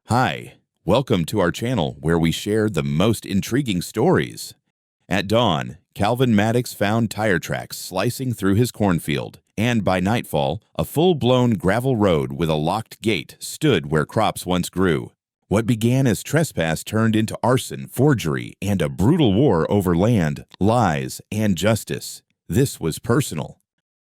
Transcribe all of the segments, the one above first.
Hi, welcome to our channel where we share the most intriguing stories. At dawn, Calvin Maddox found tire tracks slicing through his cornfield, and by nightfall, a full-blown gravel road with a locked gate stood where crops once grew. What began as trespass turned into arson, forgery, and a brutal war over land, lies, and justice. This was personal.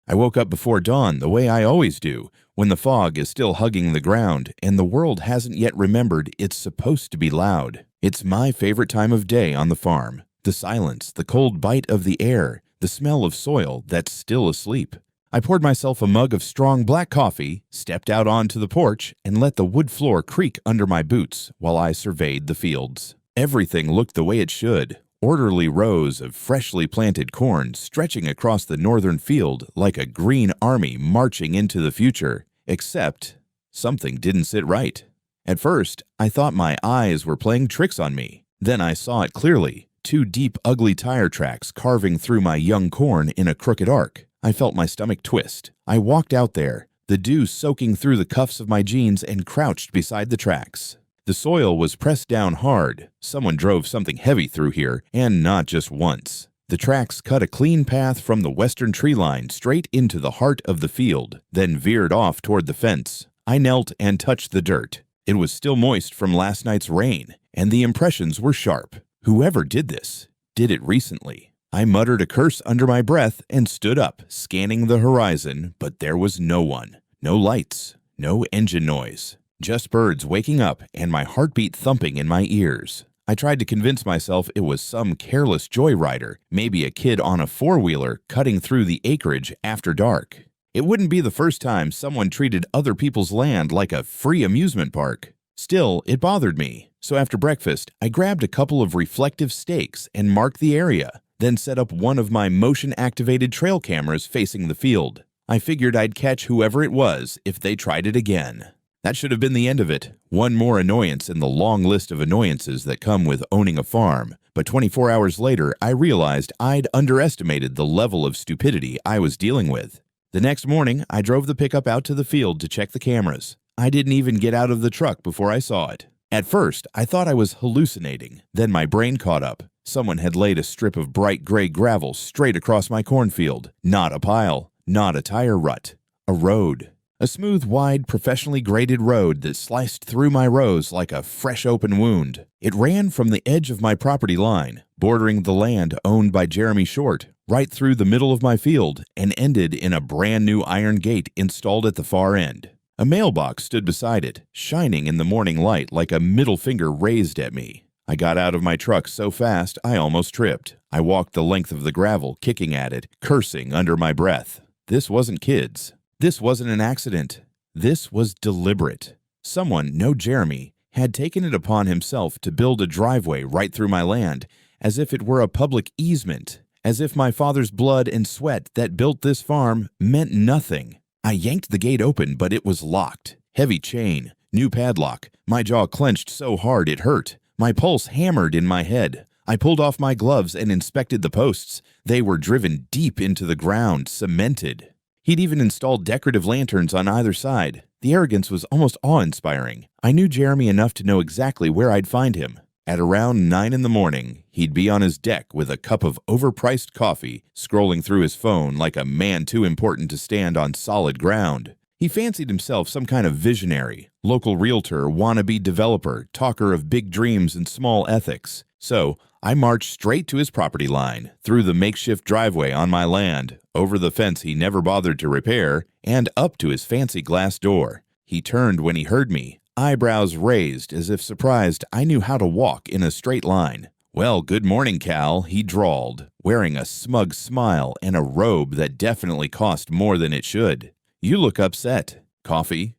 I woke up before dawn the way I always do, when the fog is still hugging the ground and the world hasn't yet remembered it's supposed to be loud. It's my favorite time of day on the farm. The silence, the cold bite of the air, the smell of soil that's still asleep. I poured myself a mug of strong black coffee, stepped out onto the porch, and let the wood floor creak under my boots while I surveyed the fields. Everything looked the way it should. Orderly rows of freshly planted corn stretching across the northern field like a green army marching into the future, except something didn't sit right. At first, I thought my eyes were playing tricks on me. Then I saw it clearly, two deep, ugly tire tracks carving through my young corn in a crooked arc. I felt my stomach twist. I walked out there, the dew soaking through the cuffs of my jeans, and crouched beside the tracks. The soil was pressed down hard. Someone drove something heavy through here, and not just once. The tracks cut a clean path from the western tree line straight into the heart of the field, then veered off toward the fence. I knelt and touched the dirt. It was still moist from last night's rain, and the impressions were sharp. Whoever did this did it recently. I muttered a curse under my breath and stood up, scanning the horizon, but there was no one. No lights, no engine noise. Just birds waking up and my heartbeat thumping in my ears. I tried to convince myself it was some careless joyrider, maybe a kid on a four-wheeler cutting through the acreage after dark. It wouldn't be the first time someone treated other people's land like a free amusement park. Still, it bothered me. So after breakfast, I grabbed a couple of reflective stakes and marked the area, then set up one of my motion-activated trail cameras facing the field. I figured I'd catch whoever it was if they tried it again. That should have been the end of it. One more annoyance in the long list of annoyances that come with owning a farm. But 24 hours later, I realized I'd underestimated the level of stupidity I was dealing with. The next morning, I drove the pickup out to the field to check the cameras. I didn't even get out of the truck before I saw it. At first, I thought I was hallucinating. Then my brain caught up. Someone had laid a strip of bright gray gravel straight across my cornfield. Not a pile, not a tire rut. A road. A smooth, wide, professionally graded road that sliced through my rows like a fresh open wound. It ran from the edge of my property line, bordering the land owned by Jeremy Short, right through the middle of my field, and ended in a brand new iron gate installed at the far end. A mailbox stood beside it, shining in the morning light like a middle finger raised at me. I got out of my truck so fast I almost tripped. I walked the length of the gravel, kicking at it, cursing under my breath. This wasn't kids. This wasn't an accident. This was deliberate. Someone, no Jeremy, had taken it upon himself to build a driveway right through my land, as if it were a public easement, as if my father's blood and sweat that built this farm meant nothing. I yanked the gate open, but it was locked. Heavy chain, new padlock. My jaw clenched so hard it hurt. My pulse hammered in my head. I pulled off my gloves and inspected the posts. They were driven deep into the ground, cemented. He'd even installed decorative lanterns on either side. The arrogance was almost awe-inspiring. I knew Jeremy enough to know exactly where I'd find him. At around 9 in the morning, he'd be on his deck with a cup of overpriced coffee, scrolling through his phone like a man too important to stand on solid ground. He fancied himself some kind of visionary, local realtor, wannabe developer, talker of big dreams and small ethics. So I marched straight to his property line, through the makeshift driveway on my land, over the fence he never bothered to repair, and up to his fancy glass door. He turned when he heard me, eyebrows raised as if surprised I knew how to walk in a straight line. "Well, good morning, Cal," he drawled, wearing a smug smile and a robe that definitely cost more than it should. "You look upset. Coffee?"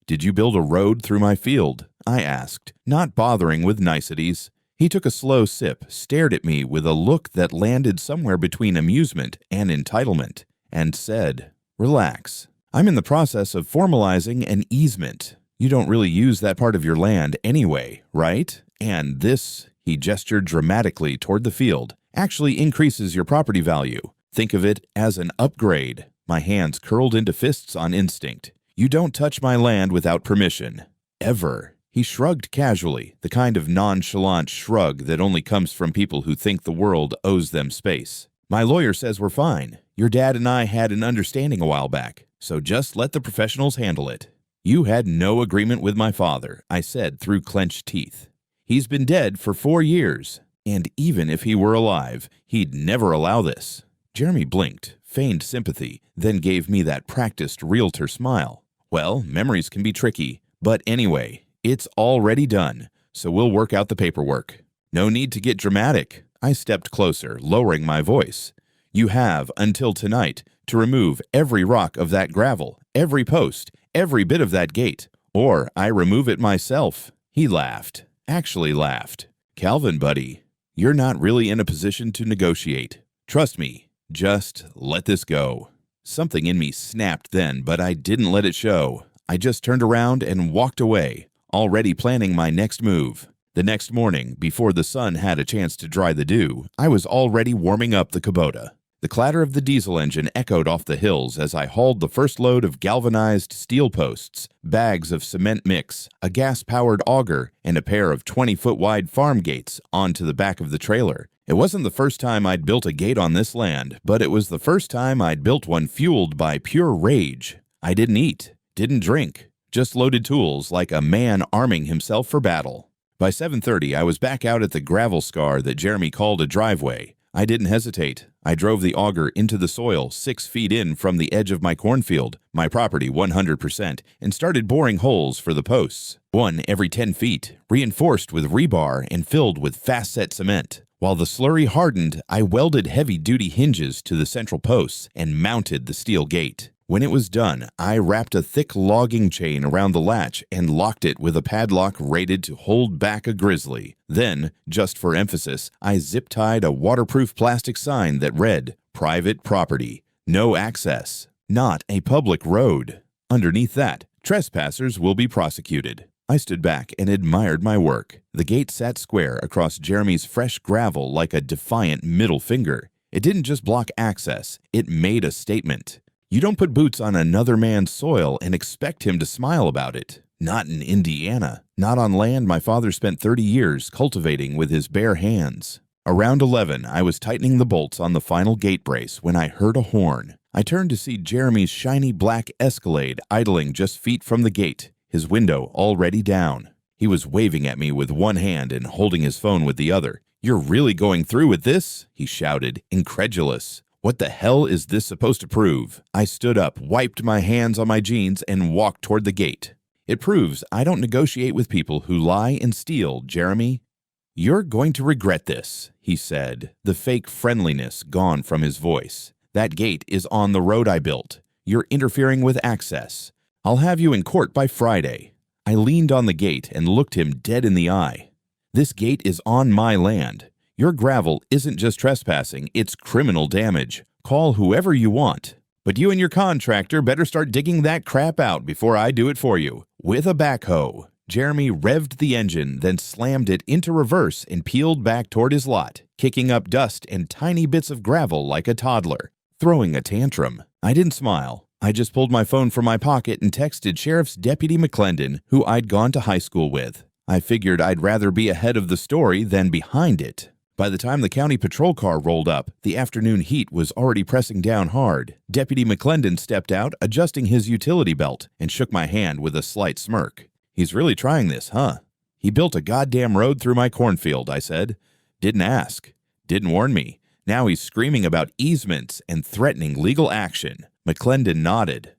"Did you build a road through my field?" I asked, not bothering with niceties. He took a slow sip, stared at me with a look that landed somewhere between amusement and entitlement, and said, "Relax. I'm in the process of formalizing an easement. You don't really use that part of your land anyway, right? And this," he gestured dramatically toward the field, "actually increases your property value. Think of it as an upgrade." My hands curled into fists on instinct. "You don't touch my land without permission. Ever." He shrugged casually, the kind of nonchalant shrug that only comes from people who think the world owes them space. My lawyer says we're fine. Your dad and I had an understanding a while back, so just let the professionals handle it. You had no agreement with my father, I said through clenched teeth. He's been dead for 4 years, and even if he were alive, he'd never allow this. Jeremy blinked, feigned sympathy, then gave me that practiced realtor smile. Well, memories can be tricky, but anyway, it's already done, so we'll work out the paperwork. No need to get dramatic. I stepped closer, lowering my voice. You have until tonight to remove every rock of that gravel, every post, every bit of that gate, or I remove it myself. He laughed, actually laughed. Calvin, buddy, you're not really in a position to negotiate. Trust me, just let this go. Something in me snapped then, but I didn't let it show. I just turned around and walked away, already planning my next move. The next morning, before the sun had a chance to dry the dew, I was already warming up the Kubota. The clatter of the diesel engine echoed off the hills as I hauled the first load of galvanized steel posts, bags of cement mix, a gas-powered auger, and a pair of 20-foot-wide farm gates onto the back of the trailer. It wasn't the first time I'd built a gate on this land, but it was the first time I'd built one fueled by pure rage. I didn't eat, didn't drink, just loaded tools like a man arming himself for battle. By 7:30, I was back out at the gravel scar that Jeremy called a driveway. I didn't hesitate. I drove the auger into the soil 6 feet in from the edge of my cornfield, my property 100%, and started boring holes for the posts. One every 10 feet, reinforced with rebar and filled with fast-set cement. While the slurry hardened, I welded heavy-duty hinges to the central posts and mounted the steel gate. When it was done, I wrapped a thick logging chain around the latch and locked it with a padlock rated to hold back a grizzly. Then, just for emphasis, I zip-tied a waterproof plastic sign that read, "Private property, no access, not a public road." Underneath that, trespassers will be prosecuted. I stood back and admired my work. The gate sat square across Jeremy's fresh gravel like a defiant middle finger. It didn't just block access, it made a statement. You don't put boots on another man's soil and expect him to smile about it. Not in Indiana. Not on land my father spent 30 years cultivating with his bare hands. Around 11, I was tightening the bolts on the final gate brace when I heard a horn. I turned to see Jeremy's shiny black Escalade idling just feet from the gate, his window already down. He was waving at me with one hand and holding his phone with the other. "You're really going through with this?" he shouted, incredulous. "What the hell is this supposed to prove?" I stood up, wiped my hands on my jeans, and walked toward the gate. "It proves I don't negotiate with people who lie and steal, Jeremy." "You're going to regret this," he said, the fake friendliness gone from his voice. "That gate is on the road I built. You're interfering with access. I'll have you in court by Friday." I leaned on the gate and looked him dead in the eye. "This gate is on my land. Your gravel isn't just trespassing, it's criminal damage. Call whoever you want. But you and your contractor better start digging that crap out before I do it for you. With a backhoe." Jeremy revved the engine, then slammed it into reverse and peeled back toward his lot, kicking up dust and tiny bits of gravel like a toddler, throwing a tantrum. I didn't smile. I just pulled my phone from my pocket and texted Sheriff's Deputy McClendon, who I'd gone to high school with. I figured I'd rather be ahead of the story than behind it. By the time the county patrol car rolled up, the afternoon heat was already pressing down hard. Deputy McClendon stepped out, adjusting his utility belt, and shook my hand with a slight smirk. "He's really trying this, huh?" "He built a goddamn road through my cornfield," I said. "Didn't ask. Didn't warn me. Now he's screaming about easements and threatening legal action." McClendon nodded.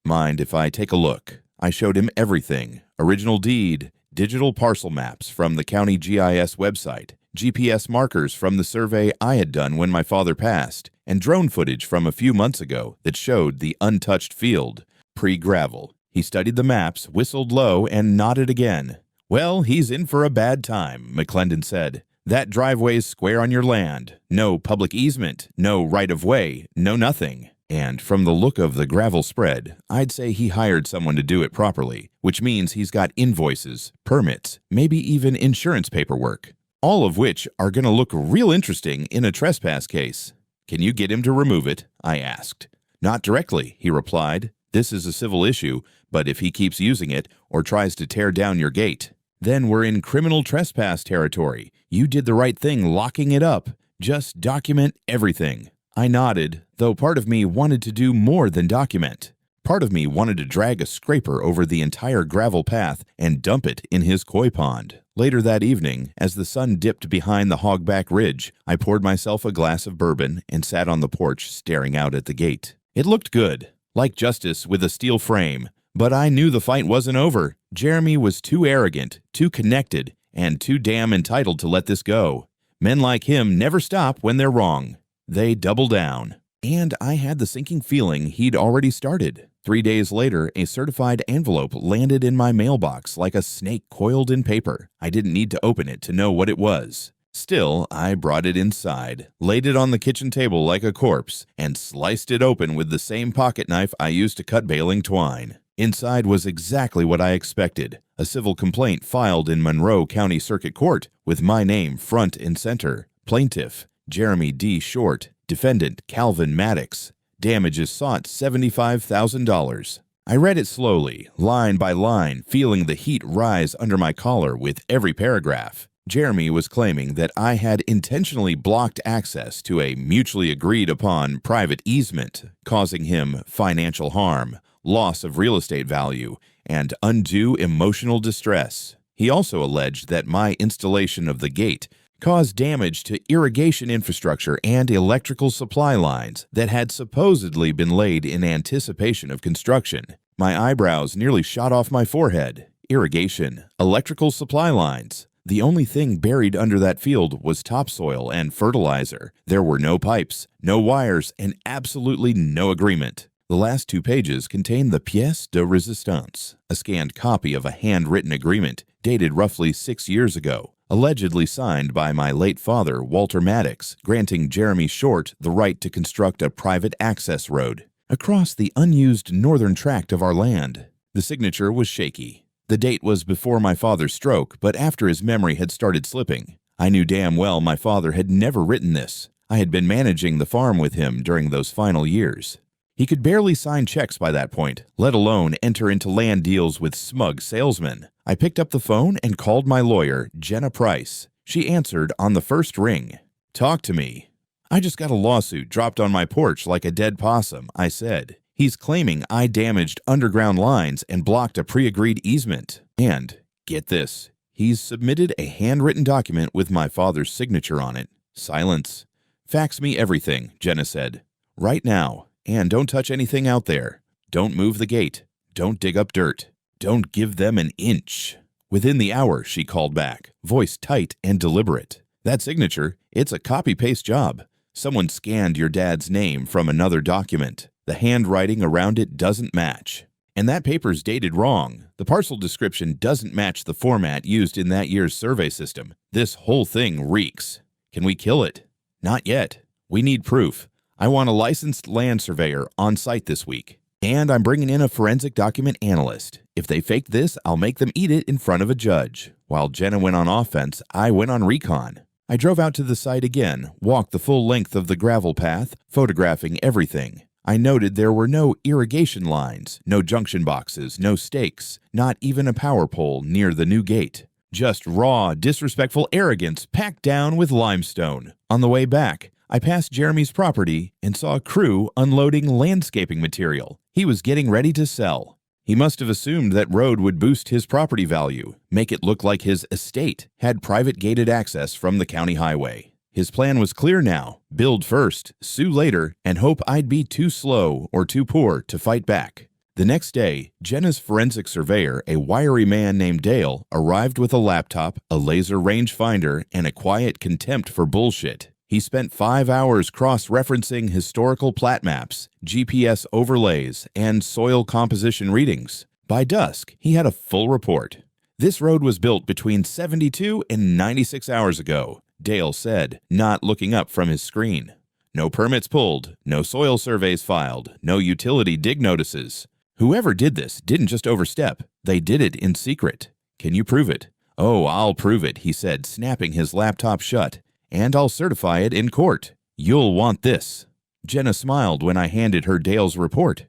"Mind if I take a look?" I showed him everything. Original deed, digital parcel maps from the county GIS website, GPS markers from the survey I had done when my father passed, and drone footage from a few months ago that showed the untouched field, pre-gravel. He studied the maps, whistled low, and nodded again. "Well, he's in for a bad time," McClendon said. "That driveway's square on your land. No public easement, no right-of-way, no nothing." And from the look of the gravel spread, I'd say he hired someone to do it properly, which means he's got invoices, permits, maybe even insurance paperwork. All of which are going to look real interesting in a trespass case. "Can you get him to remove it?" I asked. "Not directly," he replied. This is a civil issue, but if he keeps using it or tries to tear down your gate, then we're in criminal trespass territory. You did the right thing locking it up. Just document everything." I nodded, though part of me wanted to do more than document. Part of me wanted to drag a scraper over the entire gravel path and dump it in his koi pond. Later that evening, as the sun dipped behind the Hogback Ridge, I poured myself a glass of bourbon and sat on the porch staring out at the gate. It looked good, like justice with a steel frame, but I knew the fight wasn't over. Jeremy was too arrogant, too connected, and too damn entitled to let this go. Men like him never stop when they're wrong. They double down. And I had the sinking feeling he'd already started. 3 days later, a certified envelope landed in my mailbox like a snake coiled in paper. I didn't need to open it to know what it was. Still, I brought it inside, laid it on the kitchen table like a corpse, and sliced it open with the same pocket knife I used to cut baling twine. Inside was exactly what I expected, a civil complaint filed in Monroe County Circuit Court with my name front and center. Plaintiff, Jeremy D. Short. Defendant, Calvin Maddox. Damages sought $75,000. I read it slowly, line by line, feeling the heat rise under my collar with every paragraph. Jeremy was claiming that I had intentionally blocked access to a mutually agreed upon private easement, causing him financial harm, loss of real estate value, and undue emotional distress. He also alleged that my installation of the gate caused damage to irrigation infrastructure and electrical supply lines that had supposedly been laid in anticipation of construction. My eyebrows nearly shot off my forehead. Irrigation, electrical supply lines. The only thing buried under that field was topsoil and fertilizer. There were no pipes, no wires, and absolutely no agreement. The last 2 pages contain the pièce de résistance, a scanned copy of a handwritten agreement dated roughly 6 years ago, allegedly signed by my late father, Walter Maddox, granting Jeremy Short the right to construct a private access road across the unused northern tract of our land. The signature was shaky. The date was before my father's stroke, but after his memory had started slipping. I knew damn well my father had never written this. I had been managing the farm with him during those final years. He could barely sign checks by that point, let alone enter into land deals with smug salesmen. I picked up the phone and called my lawyer, Jenna Price. She answered on the first ring. "Talk to me." "I just got a lawsuit dropped on my porch like a dead possum," I said. "He's claiming I damaged underground lines and blocked a pre-agreed easement. And, get this, he's submitted a handwritten document with my father's signature on it." Silence. "Fax me everything," Jenna said. "Right now. And don't touch anything out there. Don't move the gate. Don't dig up dirt. Don't give them an inch." Within the hour, she called back, voice tight and deliberate. "That signature, it's a copy-paste job. Someone scanned your dad's name from another document. The handwriting around it doesn't match. And that paper's dated wrong. The parcel description doesn't match the format used in that year's survey system. This whole thing reeks. Can we kill it?" "Not yet. We need proof. I want a licensed land surveyor on site this week. And I'm bringing in a forensic document analyst. If they fake this, I'll make them eat it in front of a judge." While Jenna went on offense, I went on recon. I drove out to the site again, walked the full length of the gravel path, photographing everything. I noted there were no irrigation lines, no junction boxes, no stakes, not even a power pole near the new gate. Just raw, disrespectful arrogance packed down with limestone. On the way back, I passed Jeremy's property and saw a crew unloading landscaping material he was getting ready to sell. He must have assumed that road would boost his property value, make it look like his estate had private gated access from the county highway. His plan was clear now: build first, sue later, and hope I'd be too slow or too poor to fight back. The next day, Jenna's forensic surveyor, a wiry man named Dale, arrived with a laptop, a laser rangefinder, and a quiet contempt for bullshit. He spent 5 hours cross-referencing historical plat maps, GPS overlays, and soil composition readings. By dusk, he had a full report. "This road was built between 72 and 96 hours ago," Dale said, not looking up from his screen. "No permits pulled, no soil surveys filed, no utility dig notices. Whoever did this didn't just overstep, they did it in secret. Can you prove it?" "Oh, I'll prove it," he said, snapping his laptop shut. "And I'll certify it in court. You'll want this." Jenna smiled when I handed her Dale's report.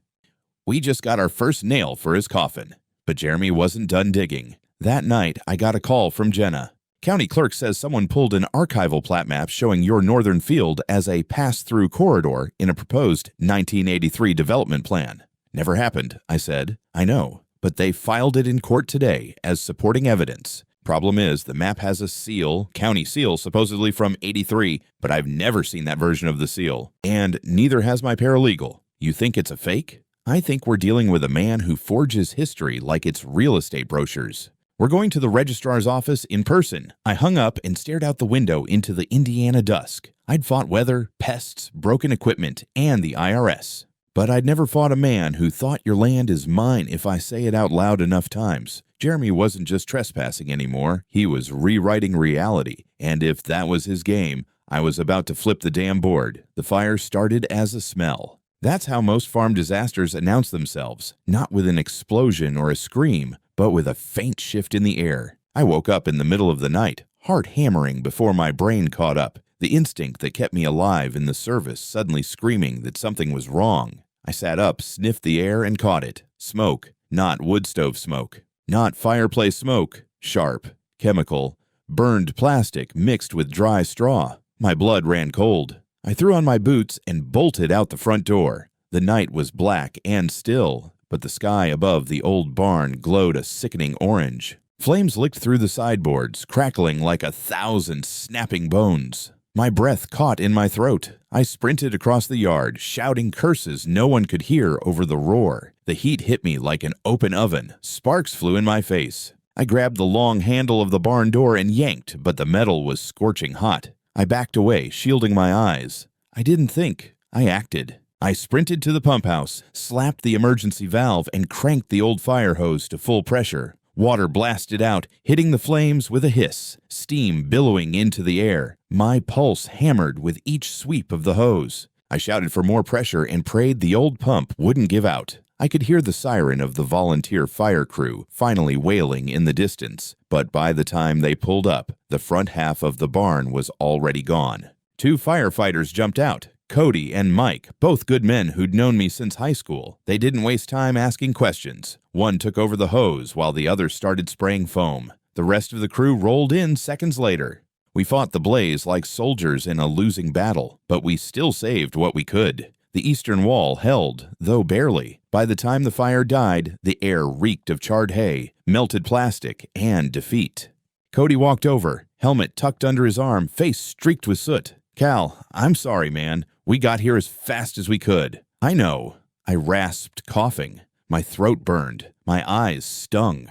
We just got our first nail for his coffin. But Jeremy wasn't done digging. That night, I got a call from Jenna. County clerk says someone pulled an archival plat map showing your northern field as a pass-through corridor in a proposed 1983 development plan. Never happened, I said. I know, but they filed it in court today as supporting evidence. Problem is, the map has a seal, county seal, supposedly from '83, but I've never seen that version of the seal. And neither has my paralegal. You think it's a fake? I think we're dealing with a man who forges history like it's real estate brochures. We're going to the registrar's office in person. I hung up and stared out the window into the Indiana dusk. I'd fought weather, pests, broken equipment, and the IRS. But I'd never fought a man who thought your land is mine if I say it out loud enough times. Jeremy wasn't just trespassing anymore. He was rewriting reality. And if that was his game, I was about to flip the damn board. The fire started as a smell. That's how most farm disasters announce themselves, not with an explosion or a scream, but with a faint shift in the air. I woke up in the middle of the night, heart hammering before my brain caught up, the instinct that kept me alive in the service suddenly screaming that something was wrong. I sat up, sniffed the air, and caught it. Smoke, not wood stove smoke, not fireplace smoke, sharp, chemical, burned plastic mixed with dry straw. My blood ran cold. I threw on my boots and bolted out the front door. The night was black and still, but the sky above the old barn glowed a sickening orange. Flames licked through the sideboards, crackling like 1,000 snapping bones. My breath caught in my throat. I sprinted across the yard, shouting curses no one could hear over the roar. The heat hit me like an open oven. Sparks flew in my face. I grabbed the long handle of the barn door and yanked, but the metal was scorching hot. I backed away, shielding my eyes. I didn't think. I acted. I sprinted to the pump house, slapped the emergency valve, and cranked the old fire hose to full pressure. Water blasted out, hitting the flames with a hiss, steam billowing into the air. My pulse hammered with each sweep of the hose. I shouted for more pressure and prayed the old pump wouldn't give out. I could hear the siren of the volunteer fire crew finally wailing in the distance, but by the time they pulled up, the front half of the barn was already gone. 2 firefighters jumped out. Cody and Mike, both good men who'd known me since high school. They didn't waste time asking questions. One took over the hose while the other started spraying foam. The rest of the crew rolled in seconds later. We fought the blaze like soldiers in a losing battle, but we still saved what we could. The eastern wall held, though barely. By the time the fire died, the air reeked of charred hay, melted plastic, and defeat. Cody walked over, helmet tucked under his arm, face streaked with soot. "Cal, I'm sorry, man. We got here as fast as we could." "I know." I rasped, coughing. My throat burned. My eyes stung.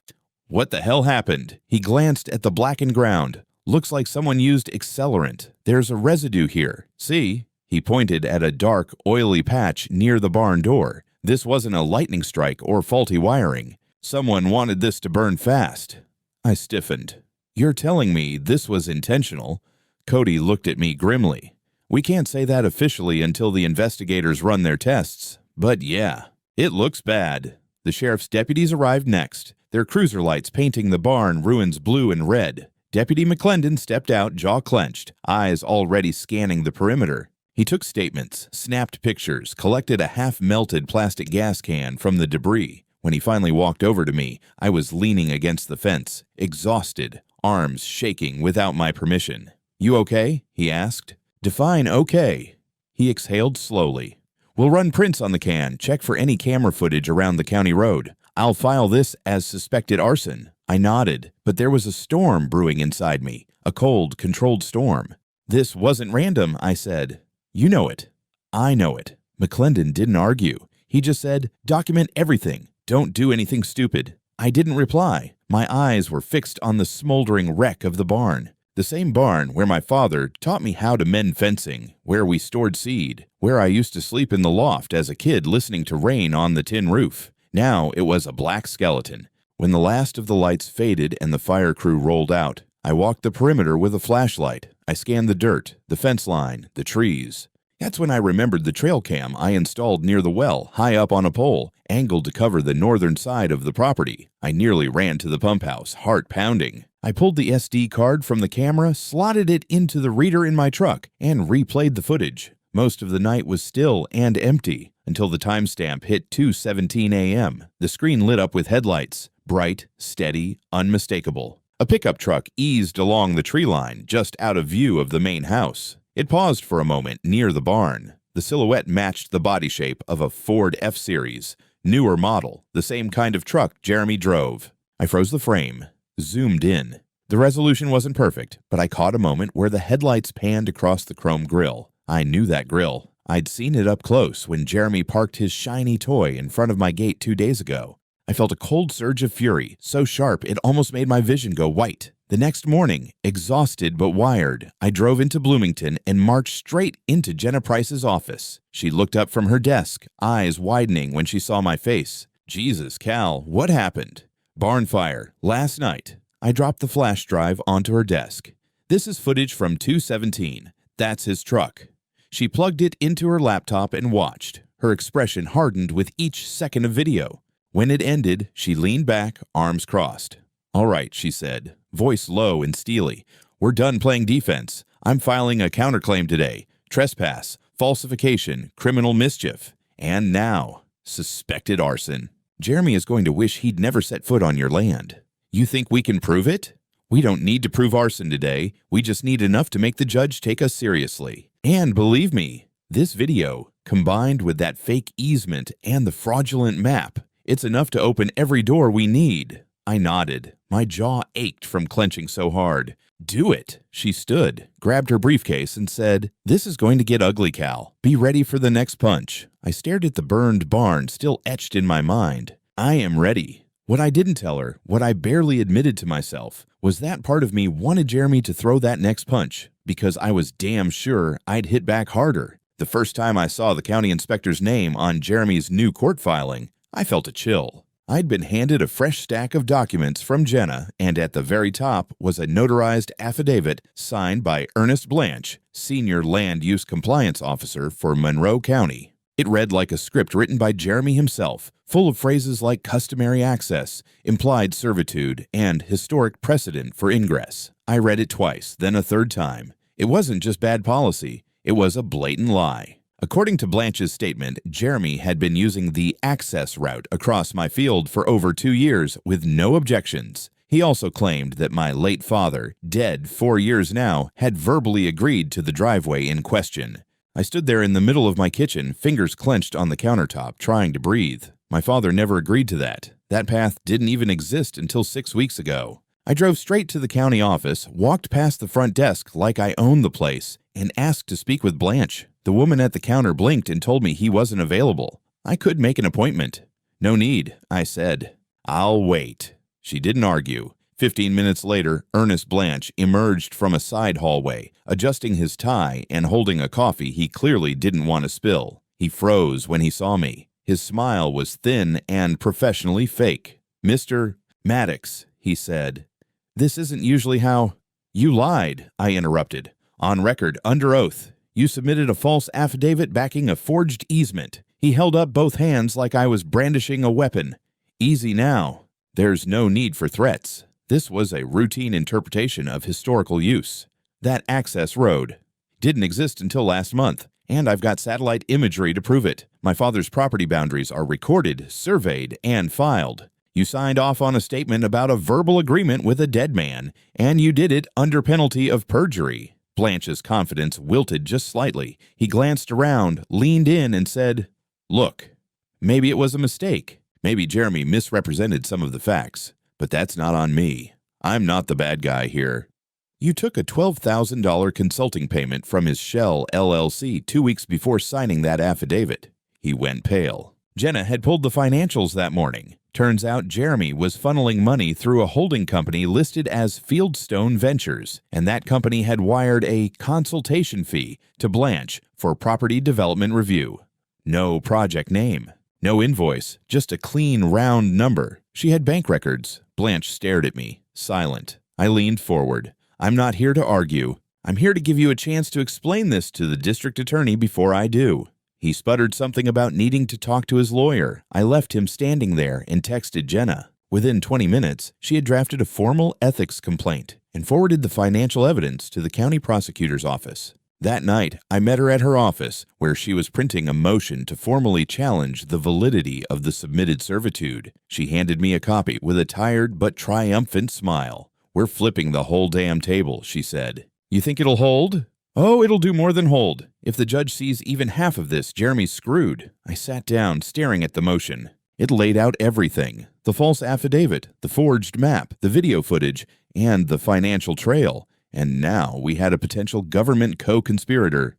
"What the hell happened?" He glanced at the blackened ground. "Looks like someone used accelerant. There's a residue here. See?" He pointed at a dark, oily patch near the barn door. This wasn't a lightning strike or faulty wiring. Someone wanted this to burn fast. I stiffened. "You're telling me this was intentional?" Cody looked at me grimly. "We can't say that officially until the investigators run their tests, but yeah, it looks bad." The sheriff's deputies arrived next, their cruiser lights painting the barn ruins blue and red. Deputy McClendon stepped out, jaw clenched, eyes already scanning the perimeter. He took statements, snapped pictures, collected a half-melted plastic gas can from the debris. When he finally walked over to me, I was leaning against the fence, exhausted, arms shaking without my permission. "You okay?" he asked. "Define okay." He exhaled slowly. "We'll run prints on the can, check for any camera footage around the county road. I'll file this as suspected arson." I nodded, but there was a storm brewing inside me, a cold, controlled storm. "This wasn't random," I said. "You know it." "I know it." McClendon didn't argue. He just said, "Document everything. Don't do anything stupid." I didn't reply. My eyes were fixed on the smoldering wreck of the barn. The same barn where my father taught me how to mend fencing, where we stored seed, where I used to sleep in the loft as a kid listening to rain on the tin roof. Now it was a black skeleton. When the last of the lights faded and the fire crew rolled out, I walked the perimeter with a flashlight. I scanned the dirt, the fence line, the trees. That's when I remembered the trail cam I installed near the well, high up on a pole, angled to cover the northern side of the property. I nearly ran to the pump house, heart pounding. I pulled the SD card from the camera, slotted it into the reader in my truck, and replayed the footage. Most of the night was still and empty until the timestamp hit 2:17 a.m. The screen lit up with headlights, bright, steady, unmistakable. A pickup truck eased along the tree line just out of view of the main house. It paused for a moment near the barn. The silhouette matched the body shape of a Ford F-Series, newer model, the same kind of truck Jeremy drove. I froze the frame, zoomed in. The resolution wasn't perfect, but I caught a moment where the headlights panned across the chrome grille. I knew that grille. I'd seen it up close when Jeremy parked his shiny toy in front of my gate 2 days ago. I felt a cold surge of fury, so sharp it almost made my vision go white. The next morning, exhausted but wired, I drove into Bloomington and marched straight into Jenna Price's office. She looked up from her desk, eyes widening when she saw my face. Jesus, Cal, what happened? Barn fire, last night. I dropped the flash drive onto her desk. This is footage from 2:17. That's his truck. She plugged it into her laptop and watched. Her expression hardened with each second of video. When it ended, she leaned back, arms crossed. "All right," she said, voice low and steely. "We're done playing defense. I'm filing a counterclaim today. Trespass, falsification, criminal mischief, and now, suspected arson. Jeremy is going to wish he'd never set foot on your land. You think we can prove it? We don't need to prove arson today. We just need enough to make the judge take us seriously. And believe me, this video, combined with that fake easement and the fraudulent map, it's enough to open every door we need." I nodded. My jaw ached from clenching so hard. "Do it." She stood, grabbed her briefcase, and said, "This is going to get ugly, Cal. Be ready for the next punch." I stared at the burned barn still etched in my mind. I am ready. What I didn't tell her, what I barely admitted to myself, was that part of me wanted Jeremy to throw that next punch because I was damn sure I'd hit back harder. The first time I saw the county inspector's name on Jeremy's new court filing, I felt a chill. I'd been handed a fresh stack of documents from Jenna, and at the very top was a notarized affidavit signed by Ernest Blanche, Senior Land Use Compliance Officer for Monroe County. It read like a script written by Jeremy himself, full of phrases like customary access, implied servitude, and historic precedent for ingress. I read it twice, then a third time. It wasn't just bad policy, it was a blatant lie. According to Blanche's statement, Jeremy had been using the access route across my field for over 2 years with no objections. He also claimed that my late father, dead 4 years now, had verbally agreed to the driveway in question. I stood there in the middle of my kitchen, fingers clenched on the countertop, trying to breathe. My father never agreed to that. That path didn't even exist until 6 weeks ago. I drove straight to the county office, walked past the front desk like I owned the place, and asked to speak with Blanche. The woman at the counter blinked and told me he wasn't available. I could make an appointment. "No need," I said. "I'll wait." She didn't argue. 15 minutes later, Ernest Blanche emerged from a side hallway, adjusting his tie and holding a coffee he clearly didn't want to spill. He froze when he saw me. His smile was thin and professionally fake. "Mr. Maddox," he said, "this isn't usually how—" "You lied," I interrupted. "On record, under oath. You submitted a false affidavit backing a forged easement." He held up both hands like I was brandishing a weapon. "Easy now. There's no need for threats. This was a routine interpretation of historical use. That access road didn't exist until last month, and I've got satellite imagery to prove it. My father's property boundaries are recorded, surveyed, and filed. You signed off on a statement about a verbal agreement with a dead man, and you did it under penalty of perjury." Blanche's confidence wilted just slightly. He glanced around, leaned in, and said, "Look, maybe it was a mistake. Maybe Jeremy misrepresented some of the facts, but that's not on me. I'm not the bad guy here. You took a $12,000 consulting payment from his Shell LLC 2 weeks before signing that affidavit." He went pale. Jenna had pulled the financials that morning. Turns out Jeremy was funneling money through a holding company listed as Fieldstone Ventures, and that company had wired a consultation fee to Blanche for property development review. No project name, no invoice, just a clean round number. She had bank records. Blanche stared at me, silent. I leaned forward. "I'm not here to argue. I'm here to give you a chance to explain this to the district attorney before I do." He sputtered something about needing to talk to his lawyer. I left him standing there and texted Jenna. Within 20 minutes, she had drafted a formal ethics complaint and forwarded the financial evidence to the county prosecutor's office. That night, I met her at her office, where she was printing a motion to formally challenge the validity of the submitted servitude. She handed me a copy with a tired but triumphant smile. "We're flipping the whole damn table," she said. "You think it'll hold?" "Oh, it'll do more than hold. If the judge sees even half of this, Jeremy's screwed." I sat down, staring at the motion. It laid out everything: the false affidavit, the forged map, the video footage, and the financial trail. And now we had a potential government co-conspirator.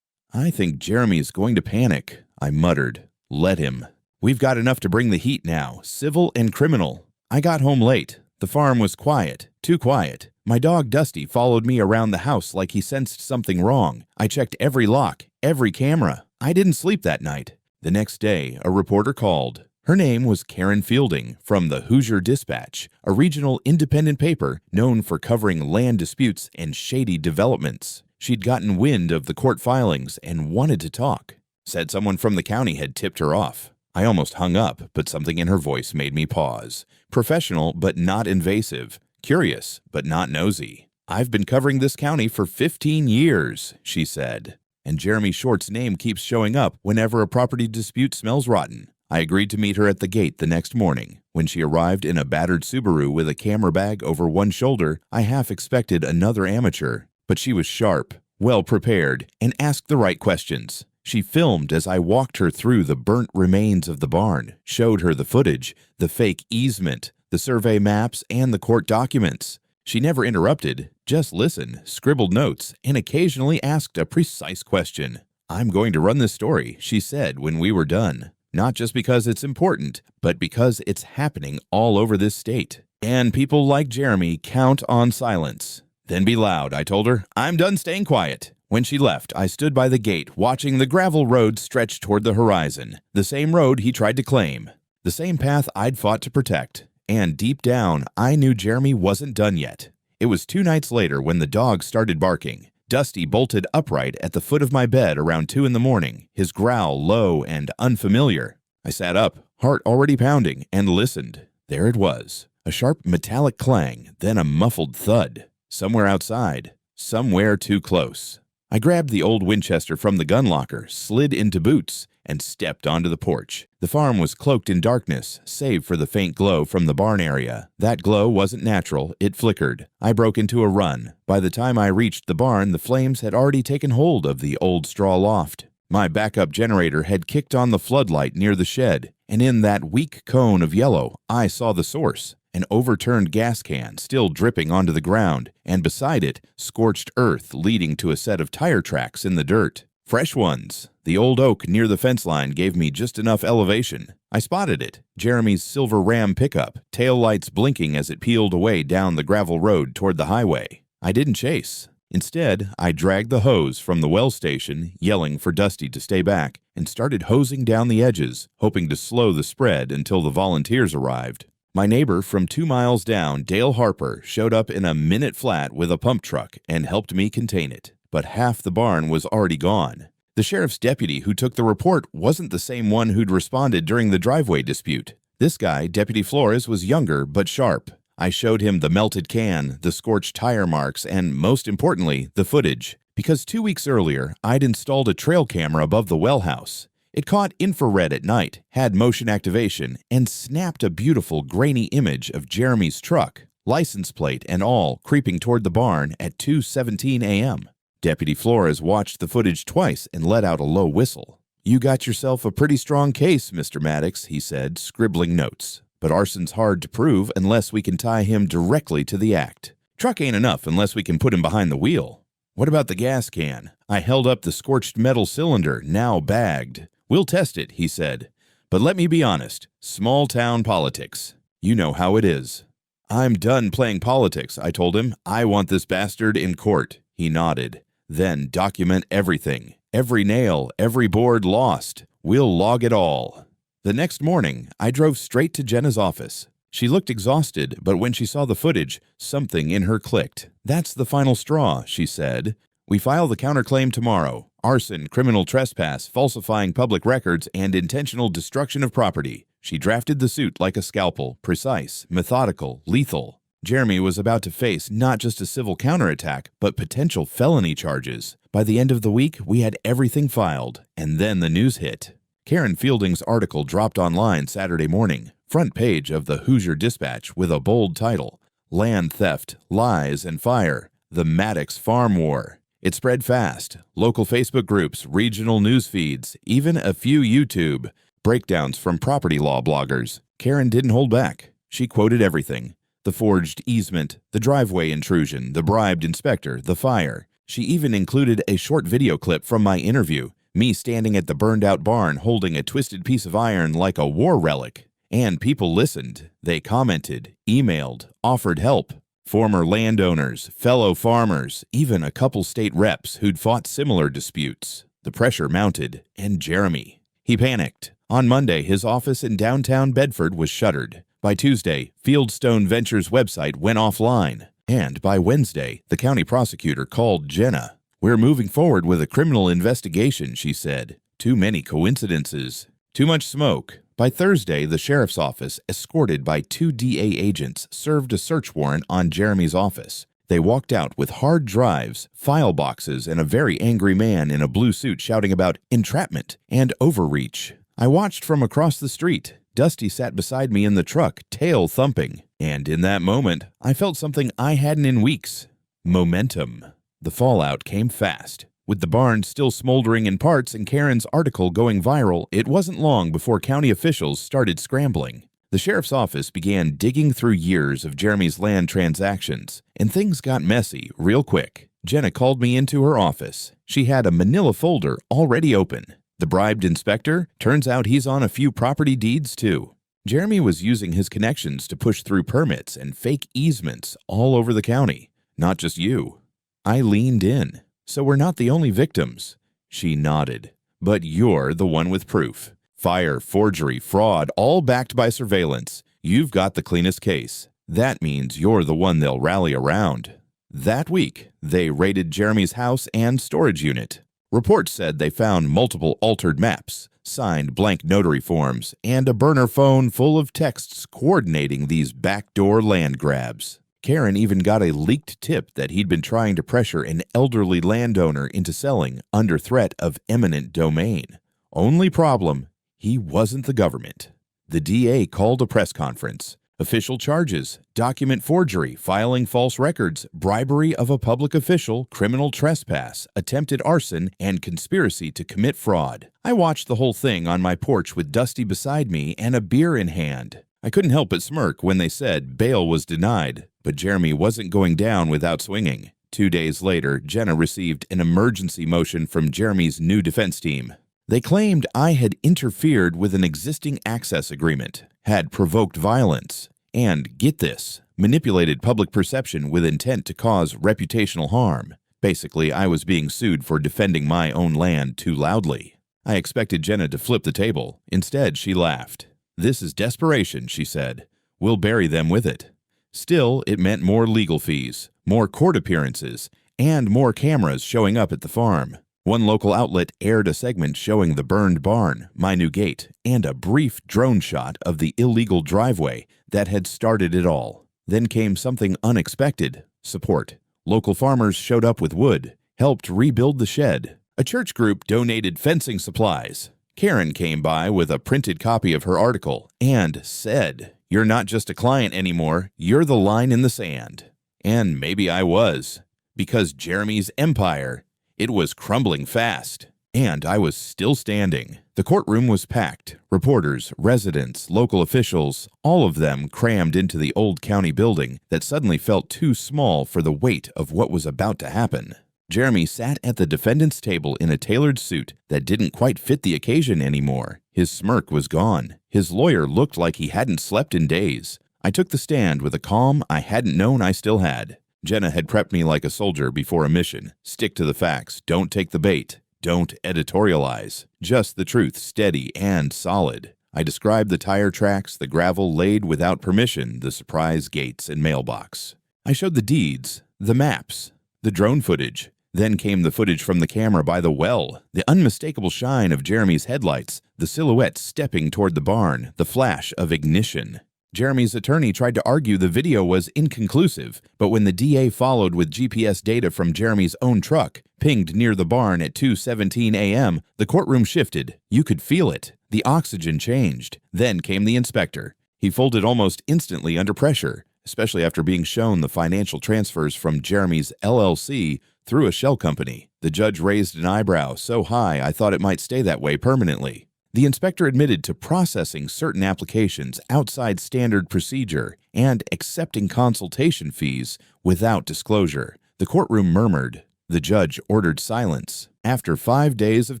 "I think Jeremy is going to panic," I muttered. "Let him. We've got enough to bring the heat now, civil and criminal." I got home late. The farm was quiet, too quiet. My dog Dusty followed me around the house like he sensed something wrong. I checked every lock, every camera. I didn't sleep that night. The next day, a reporter called. Her name was Karen Fielding from the Hoosier Dispatch, a regional independent paper known for covering land disputes and shady developments. She'd gotten wind of the court filings and wanted to talk. Said someone from the county had tipped her off. I almost hung up, but something in her voice made me pause. Professional, but not invasive. Curious, but not nosy. "I've been covering this county for 15 years, she said. "And Jeremy Short's name keeps showing up whenever a property dispute smells rotten." I agreed to meet her at the gate the next morning. When she arrived in a battered Subaru with a camera bag over one shoulder, I half expected another amateur. But she was sharp, well prepared, and asked the right questions. She filmed as I walked her through the burnt remains of the barn, showed her the footage, the fake easement, the survey maps, and the court documents. She never interrupted, just listened, scribbled notes, and occasionally asked a precise question. "I'm going to run this story," she said when we were done. "Not just because it's important, but because it's happening all over this state. And people like Jeremy count on silence." "Then be loud," I told her. "I'm done staying quiet." When she left, I stood by the gate, watching the gravel road stretch toward the horizon. The same road he tried to claim. The same path I'd fought to protect. And deep down, I knew Jeremy wasn't done yet. It was 2 nights later when the dog started barking. Dusty bolted upright at the foot of my bed around 2 in the morning, his growl low and unfamiliar. I sat up, heart already pounding, and listened. There it was, a sharp metallic clang, then a muffled thud. Somewhere outside, somewhere too close. I grabbed the old Winchester from the gun locker, slid into boots, and stepped onto the porch. The farm was cloaked in darkness, save for the faint glow from the barn area. That glow wasn't natural, it flickered. I broke into a run. By the time I reached the barn, the flames had already taken hold of the old straw loft. My backup generator had kicked on the floodlight near the shed, and in that weak cone of yellow, I saw the source. An overturned gas can still dripping onto the ground, and beside it, scorched earth leading to a set of tire tracks in the dirt. Fresh ones. The old oak near the fence line gave me just enough elevation. I spotted it, Jeremy's silver Ram pickup, taillights blinking as it peeled away down the gravel road toward the highway. I didn't chase. Instead, I dragged the hose from the well station, yelling for Dusty to stay back, and started hosing down the edges, hoping to slow the spread until the volunteers arrived. My neighbor from 2 miles down, Dale Harper, showed up in a minute flat with a pump truck and helped me contain it. But half the barn was already gone. The sheriff's deputy who took the report wasn't the same one who'd responded during the driveway dispute. This guy, Deputy Flores, was younger but sharp. I showed him the melted can, the scorched tire marks, and most importantly, the footage. Because 2 weeks earlier, I'd installed a trail camera above the well house. It caught infrared at night, had motion activation, and snapped a beautiful grainy image of Jeremy's truck, license plate and all, creeping toward the barn at 2:17 a.m. Deputy Flores watched the footage twice and let out a low whistle. "You got yourself a pretty strong case, Mr. Maddox," he said, scribbling notes. "But arson's hard to prove unless we can tie him directly to the act. Truck ain't enough unless we can put him behind the wheel." "What about the gas can?" I held up the scorched metal cylinder, now bagged. "We'll test it," he said. "But let me be honest, small-town politics. You know how it is." "I'm done playing politics," I told him. "I want this bastard in court." He nodded. "Then document everything. Every nail, every board lost. We'll log it all." The next morning, I drove straight to Jenna's office. She looked exhausted, but when she saw the footage, something in her clicked. "That's the final straw," she said. "We file the counterclaim tomorrow. Arson, criminal trespass, falsifying public records, and intentional destruction of property." She drafted the suit like a scalpel, precise, methodical, lethal. Jeremy was about to face not just a civil counterattack, but potential felony charges. By the end of the week, we had everything filed, and then the news hit. Karen Fielding's article dropped online Saturday morning, front page of the Hoosier Dispatch with a bold title, Land Theft, Lies, and Fire, The Maddox Farm War. It spread fast. Local Facebook groups, regional news feeds, even a few YouTube breakdowns from property law bloggers. Karen didn't hold back. She quoted everything. The forged easement, the driveway intrusion, the bribed inspector, the fire. She even included a short video clip from my interview, me standing at the burned-out barn holding a twisted piece of iron like a war relic. And people listened. They commented, emailed, offered help. Former landowners, fellow farmers, even a couple state reps who'd fought similar disputes. The pressure mounted, and Jeremy. He panicked. On Monday, his office in downtown Bedford was shuttered. By Tuesday, Fieldstone Ventures' website went offline. And by Wednesday, the county prosecutor called Jenna. "We're moving forward with a criminal investigation," she said. Too many coincidences. Too much smoke. By Thursday, the sheriff's office, escorted by 2 DA agents, served a search warrant on Jeremy's office. They walked out with hard drives, file boxes, and a very angry man in a blue suit shouting about entrapment and overreach. I watched from across the street. Dusty sat beside me in the truck, tail thumping. And in that moment, I felt something I hadn't in weeks. Momentum. The fallout came fast. With the barn still smoldering in parts and Karen's article going viral, it wasn't long before county officials started scrambling. The sheriff's office began digging through years of Jeremy's land transactions, and things got messy real quick. Jenna called me into her office. She had a manila folder already open. The bribed inspector? Turns out he's on a few property deeds too. Jeremy was using his connections to push through permits and fake easements all over the county. Not just you. I leaned in. "So we're not the only victims." She nodded. "But you're the one with proof. Fire, forgery, fraud, all backed by surveillance. You've got the cleanest case. That means you're the one they'll rally around." That week, they raided Jeremy's house and storage unit. Reports said they found multiple altered maps, signed blank notary forms, and a burner phone full of texts coordinating these backdoor land grabs. Karen even got a leaked tip that he'd been trying to pressure an elderly landowner into selling under threat of eminent domain. Only problem, he wasn't the government. The DA called a press conference. Official charges, document forgery, filing false records, bribery of a public official, criminal trespass, attempted arson, and conspiracy to commit fraud. I watched the whole thing on my porch with Dusty beside me and a beer in hand. I couldn't help but smirk when they said bail was denied, but Jeremy wasn't going down without swinging. 2 days later, Jenna received an emergency motion from Jeremy's new defense team. They claimed I had interfered with an existing access agreement, had provoked violence, and, get this, manipulated public perception with intent to cause reputational harm. Basically, I was being sued for defending my own land too loudly. I expected Jenna to flip the table. Instead, she laughed. "This is desperation," she said. "We'll bury them with it." Still, it meant more legal fees, more court appearances, and more cameras showing up at the farm. One local outlet aired a segment showing the burned barn, my new gate, and a brief drone shot of the illegal driveway that had started it all. Then came something unexpected: support. Local farmers showed up with wood, helped rebuild the shed. A church group donated fencing supplies. Karen came by with a printed copy of her article and said, "You're not just a client anymore, you're the line in the sand." And maybe I was, because Jeremy's empire, it was crumbling fast, and I was still standing. The courtroom was packed. Reporters, residents, local officials, all of them crammed into the old county building that suddenly felt too small for the weight of what was about to happen. Jeremy sat at the defendant's table in a tailored suit that didn't quite fit the occasion anymore. His smirk was gone. His lawyer looked like he hadn't slept in days. I took the stand with a calm I hadn't known I still had. Jenna had prepped me like a soldier before a mission. Stick to the facts. Don't take the bait. Don't editorialize. Just the truth, steady and solid. I described the tire tracks, the gravel laid without permission, the surprise gates and mailbox. I showed the deeds, the maps, the drone footage. Then came the footage from the camera by the well, the unmistakable shine of Jeremy's headlights, the silhouette stepping toward the barn, the flash of ignition. Jeremy's attorney tried to argue the video was inconclusive, but when the DA followed with GPS data from Jeremy's own truck, pinged near the barn at 2:17 a.m., the courtroom shifted. You could feel it. The oxygen changed. Then came the inspector. He folded almost instantly under pressure, especially after being shown the financial transfers from Jeremy's LLC through a shell company. The judge raised an eyebrow so high I thought it might stay that way permanently. The inspector admitted to processing certain applications outside standard procedure and accepting consultation fees without disclosure. The courtroom murmured. The judge ordered silence. After 5 days of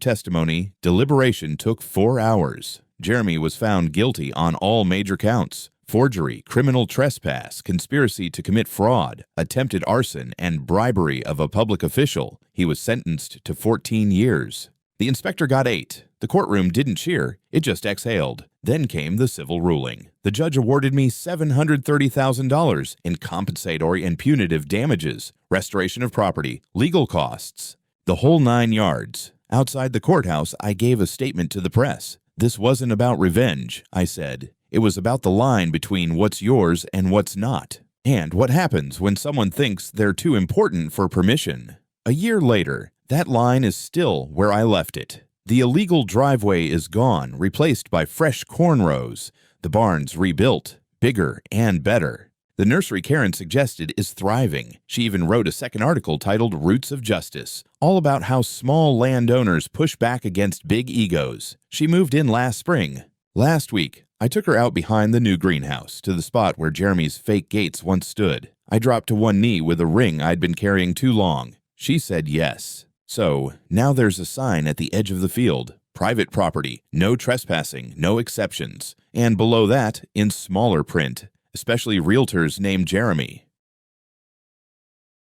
testimony, deliberation took 4 hours. Jeremy was found guilty on all major counts: forgery, criminal trespass, conspiracy to commit fraud, attempted arson, and bribery of a public official. He was sentenced to 14 years. The inspector got 8. The courtroom didn't cheer, it just exhaled. Then came the civil ruling. The judge awarded me $730,000 in compensatory and punitive damages, restoration of property, legal costs, the whole 9 yards. Outside the courthouse, I gave a statement to the press. This wasn't about revenge, I said. It was about the line between what's yours and what's not, and what happens when someone thinks they're too important for permission. A year later, that line is still where I left it. The illegal driveway is gone, replaced by fresh corn rows. The barn's rebuilt, bigger and better. The nursery Karen suggested is thriving. She even wrote a second article titled Roots of Justice, all about how small landowners push back against big egos. She moved in last spring. Last week, I took her out behind the new greenhouse to the spot where Jeremy's fake gates once stood. I dropped to one knee with a ring I'd been carrying too long. She said yes. So, now there's a sign at the edge of the field. Private property, no trespassing, no exceptions. And below that, in smaller print, especially realtors named Jeremy.